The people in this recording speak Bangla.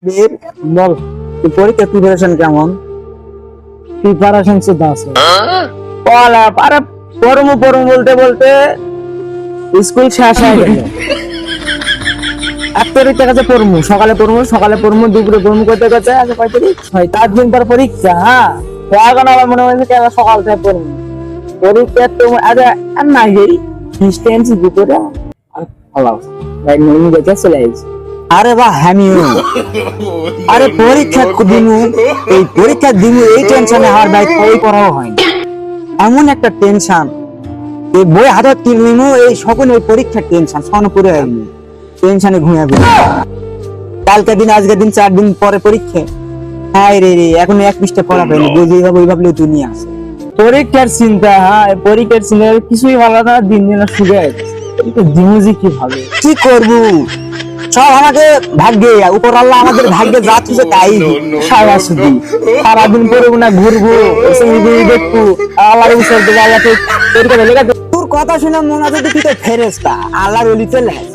বল পরীক্ষা প্রিপারেশন কেমন? প্রিপারেশন সুদ্ধা আছে বলা আরে পড়মু বলতে বলতে স্কুল শেষ হয়ে গেল। এক তারিখের কাছে সকালে পড়মু দুপুরে পড়মু করতে করতে আচ্ছা 5 তারিখ 6-7 দিন পর পরীক্ষা। হ্যাঁ এখন আমার মনে হয়েছে কেন সকাল থেকে পড়মু পরীক্ষা তো আরে আর না গেই ডিস্টেন্স দুপুরে আর ভালো লাইক নিয়ে দেখে চলে আইছি। আরে বাহ আমিও আরে পরীক্ষা দিমু এই টেনশনে আর ভাই কই পড়াও হয় না। এমন একটা টেনশন এই বই হাতে কিনলিমু এই সকল এই পরীক্ষার টেনশন সন করে আইনি টেনশনে ঘুমিয়ে পড়ি। কালকে দিন আজকে দিন 4 দিন পরে পরীক্ষা। হাই রে এখন এক পৃষ্ঠা পড়া হয়নি বুঝি ভাবে ওইভাবে দুনিয়া আছে পরীক্ষার চিন্তা। হ্যাঁ পরীক্ষার চিন্তা কিছুই ভালো না দিন দিন শুয়ে আছে দিমুজি কি ভাবে কি করবো সব আমাকে ভাগ্যে উপর আল্লাহ আমাদের ভাগ্যে যা কিছু তাই সারা শুধু সারাদিন পড়বো না ঘুরবো দেখবো আল্লাহর বিচার দেবো আল্লাহকে তোর কথা শুনে মনে হচ্ছে তুই তো ফেরেশতা আল্লাহর ওলি চলে আসে।